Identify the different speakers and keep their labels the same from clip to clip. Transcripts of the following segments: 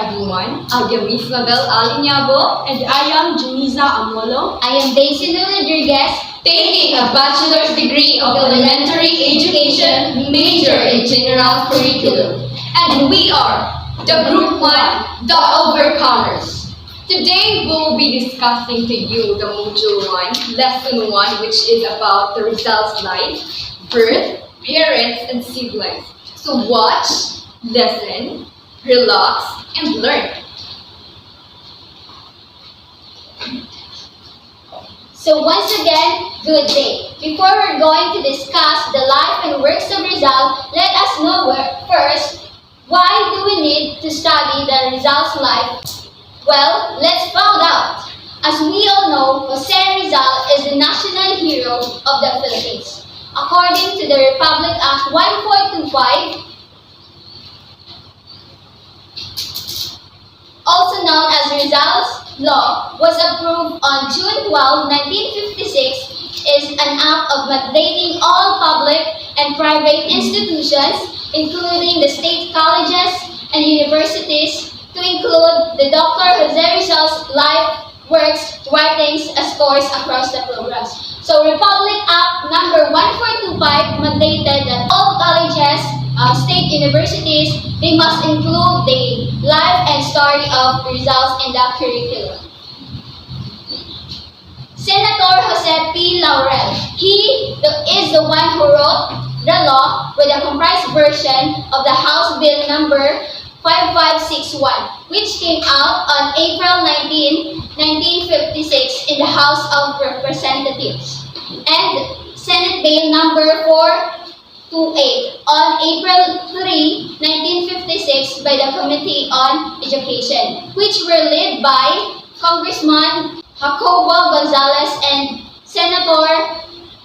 Speaker 1: everyone. I am Miss Mabel Alinyabo.
Speaker 2: And I am Juniza Amolo.
Speaker 3: I am Daisy Rodriguez,
Speaker 1: Taking a bachelor's degree of elementary education, major in general curriculum. And we are the Group 1, the Overcomers. Today we'll be discussing to you the Module 1, Lesson 1, which is about the Rizal'S Life, birth, parents, and siblings. So watch, listen, relax, and learn.
Speaker 3: So once again, good day. Before we're going to discuss the life and works of Rizal, let us know first, why do we need to study the Rizal's life? Well, let's find out. As we all know, Jose Rizal is the national hero of the Philippines. According to the Republic Act 1425, also known as Rizal's Law, was approved on June 12, 1956, is an act of mandating all public and private institutions, including the state colleges and universities, to include the Dr. Jose Rizal's life, works, writings as course across the programs. So Republic Act number 1425 mandated that all colleges, state universities, they must include the life and story of Rizal's in the curriculum. Senator Jose P. Laurel, he is the one who wrote the law with a comprised version of the House Bill number 5561, which came out on April 19, 1956 in the House of Representatives, and Senate Bill number 428 on April 3, 1956 by the Committee on Education, which were led by Congressman Jacobo Gonzalez and Senator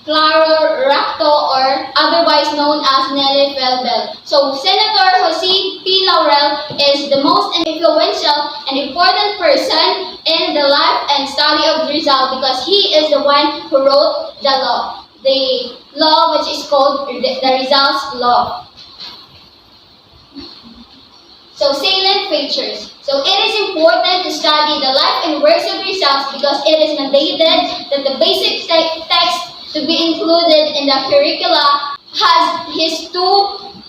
Speaker 3: Claro Racto, or otherwise known as Nelly Felbel. So Senator Jose P. Laurel is the most influential and important person in the life and study of Rizal because he is the one who wrote the law which is called the Rizal's Law. So salient features. So it is important to study the life and works of Rizal because it is mandated that the basic text to be included in the curricula has his two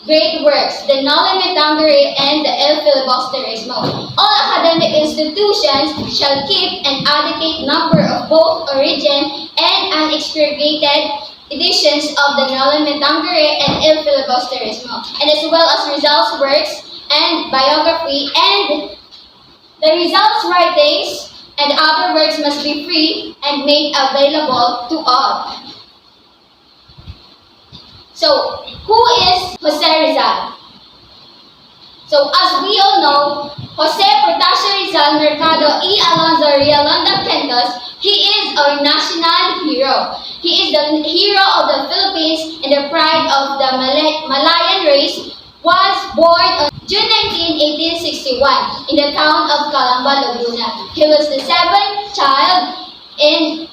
Speaker 3: great works, the Nolle Me Tangere and the El Filibusterismo. All academic institutions shall keep an adequate number of both origin and unexpurgated editions of the Nolle Me Tangere and El Filibusterismo, and as well as Rizal's works and biography, and the Rizal's writings and other works must be free and made available to all. So, who is Jose Rizal? So, as we all know, Jose Portasio Rizal Mercado y Alonzo Rialonda Quintos, he is our national hero. He is the hero of the Philippines and the pride of the Malayan race. Was born on June 19, 1861 in the town of Calamba, Laguna. He was the seventh child in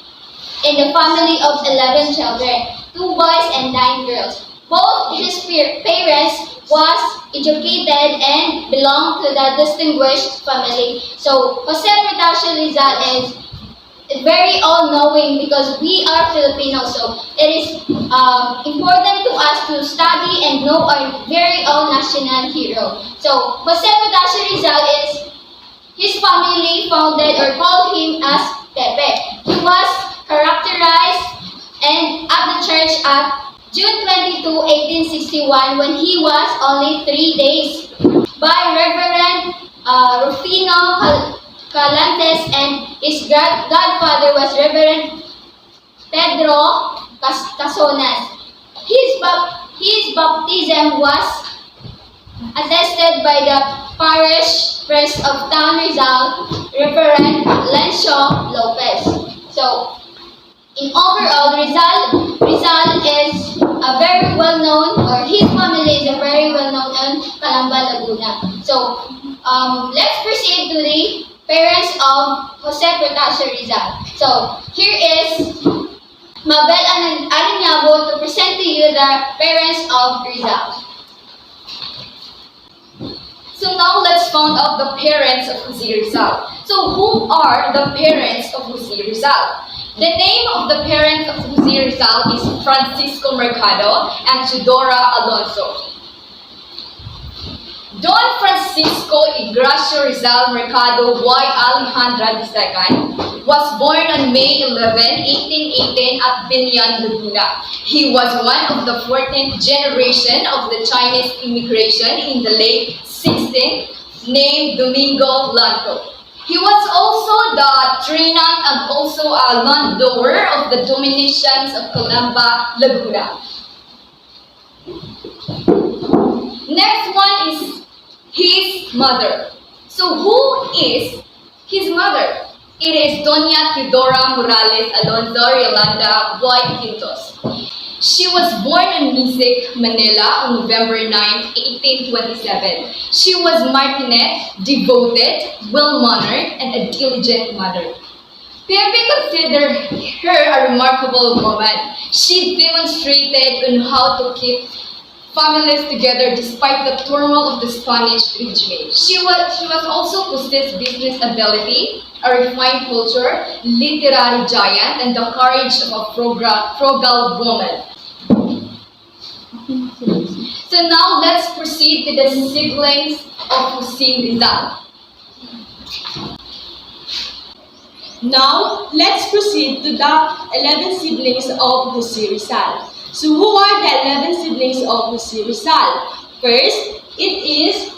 Speaker 3: the family of 11 children, 2 boys and 9 girls. Both his parents was educated and belonged to the distinguished family. So Jose Portasio Rizal is very all-knowing because we are Filipinos, so it is important to us to study and know our very own national hero. So Jose Portasio Rizal is his family founded or called him as Pepe. He was characterized and at the church at June 22, 1861 when he was only 3 days by Reverend Rufino Calantes, and his godfather was Reverend Pedro Casonas. His baptism was attested by the parish priest of Town Rizal, Reverend Lencio Lopez. So, in overall, Rizal is a very well-known, or his family is a very well-known in Calamba, Laguna. So, let's proceed to the parents of Jose Portasio Rizal. So, here is Mabel Alinyabo to present to you the parents of Rizal.
Speaker 4: So
Speaker 1: So now let's find out the parents of Jose Rizal. So who are the parents of Jose Rizal? The name of the parents of Jose Rizal is Francisco Mercado and Chidora Alonso. Don Francisco Ignacio Rizal Mercado y Alejandra II was born on May 11, 1818 at Binyan, Laguna. He was one of the 14th generation of the Chinese immigration in the late 16th, named Domingo Blanco. He was also the tenant and also a landowner of the dominations of Calamba, Laguna. Next one is his mother. So who is his mother? It is Doña Theodora Morales Alonso Yolanda Boy Quintos. She was born in Misic, Manila on November 9, 1827. She was Martinet, devoted, well-mannered, and a diligent mother. Pepe considered her a remarkable woman. She demonstrated on how to keep families together despite the turmoil of the Spanish regime. She was also possessed business ability, a refined culture, literary giant, and the courage of a frugal woman. So now let's proceed to the siblings of Jose Rizal.
Speaker 2: Now, let's proceed to the 11 siblings of Jose Rizal. So, who are the 11 siblings of Jose Rizal? First, it is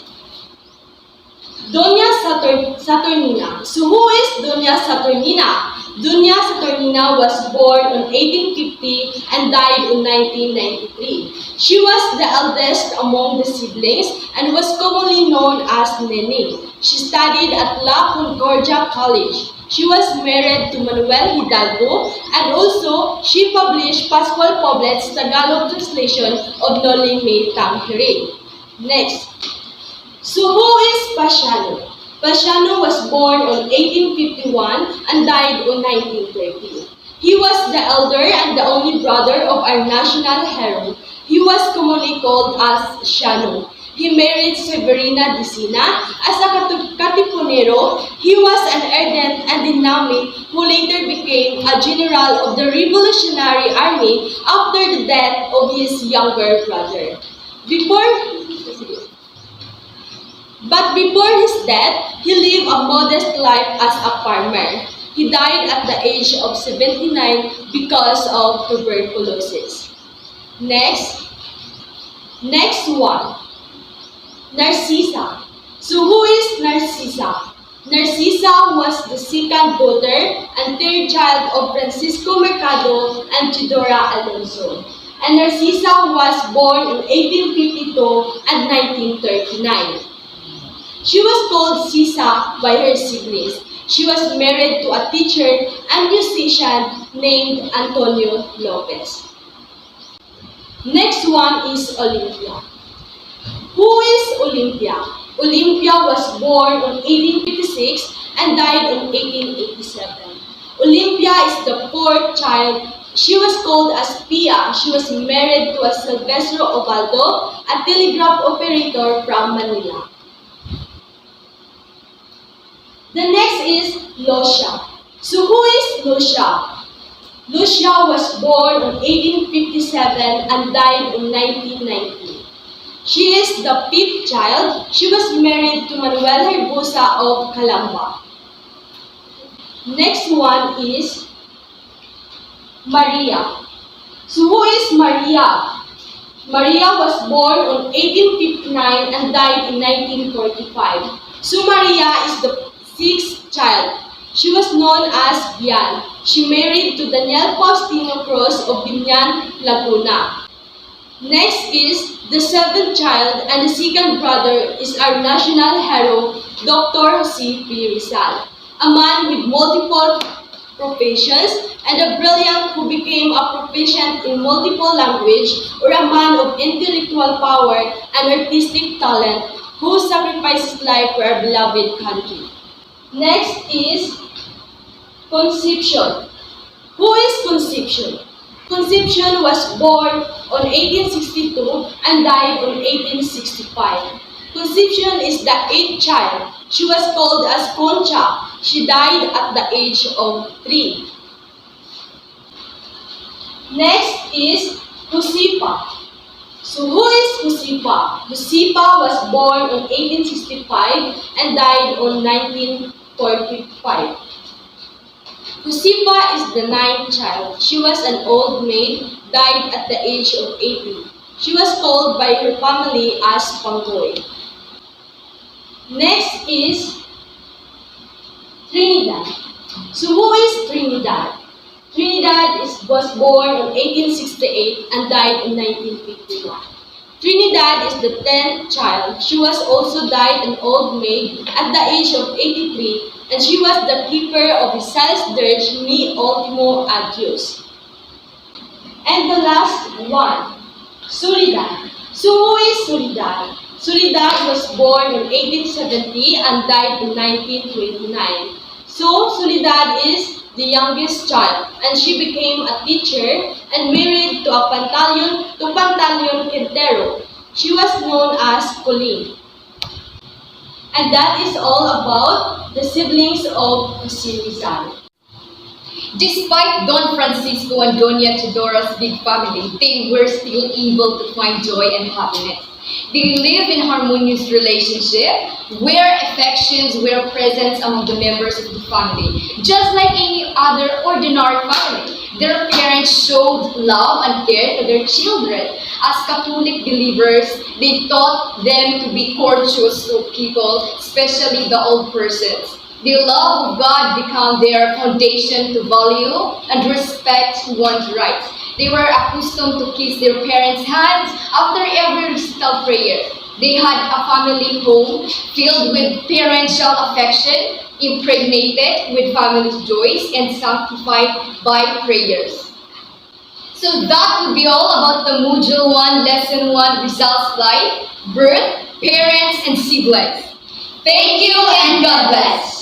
Speaker 2: Doña Saturnina. So, who is Doña Saturnina? Doña Saturnina was born on 1850 and died in 1993. She was the eldest among the siblings and was commonly known as Nene. She studied at La Concordia College. She was married to Manuel Hidalgo, and also she published Pascual Poblet's Tagalog translation of Noli Me Tangere. Next. So who is Pasiano? Pasiano was born on 1851 and died on 1930. He was the elder and the only brother of our national hero. He was commonly called as Siano. He married Severina Dicina. As a katipunero, he was an ardent and dynamic who later became a general of the Revolutionary Army after the death of his younger brother. But before his death, he lived a modest life as a farmer. He died at the age of 79 because of tuberculosis. Next one. Narcisa. So who is Narcisa? Narcisa was the second daughter and third child of Francisco Mercado and Chidora Alonso. And Narcisa was born in 1852 and 1939. She was called Sisa by her siblings. She was married to a teacher and musician named Antonio Lopez. Next one is Olympia. Who is Olympia? Olympia was born in 1856 and died in 1887. Olympia is the fourth child. She was called as Pia. She was married to a Silvestro Ovaldo, a telegraph operator from Manila. The next is Lucia. So who is Lucia? Lucia was born in 1857 and died in 1990. She is the fifth child. She was married to Manuel Herbosa of Calamba. Next one is Maria. So who is Maria? Maria was born in 1859 and died in 1945. So Maria is the sixth child. She was known as Bian. She married to Daniel Faustino Cruz of Binyan, Laguna. Next is the seventh child and the second brother is our national hero, Dr. Jose P. Rizal, a man with multiple professions and a brilliant who became a proficient in multiple language, or a man of intellectual power and artistic talent who sacrificed his life for our beloved country. Next is Concepcion. Who is Concepcion? Concepcion was born on 1862 and died on 1865. Conception is the eighth child. She was called as Concha. She died at the age of 3. Next is Josefa. So who is Josefa? Josefa was born on 1865 and died on 1945. Josefa is the ninth child. She was an old maid, died at the age of 80. She was called by her family as Pangoy. Next is Trinidad. So who is Trinidad? Trinidad was born in 1868 and died in 1951. Trinidad is the 10th child. She was also died an old maid at the age of 83, and she was the keeper of Rizal'S dirge mi ultimo adios. And the last one, Soledad. So who is Soledad? Soledad was born in 1870 and died in 1929. So Soledad is the youngest child, and she became a teacher and married to Pantaleon Quintero. She was known as Colleen. And that is all about the siblings of Jose Rizal.
Speaker 1: Despite Don Francisco and Doña Teodora's big family, they were still able to find joy and happiness. They live in harmonious relationship where affections were present among the members of the family. Just like any other ordinary family, their parents showed love and care to their children. As Catholic believers, they taught them to be courteous to people, especially the old persons. The love of God became their foundation to value and respect one's rights. They were accustomed to kiss their parents' hands after every recital prayer. They had a family home filled with parental affection, impregnated with family joys, and sanctified by prayers. So that would be all about the Module 1, Lesson 1, Rizal'S Life, Birth, Parents, and Siblings. Thank you and God bless.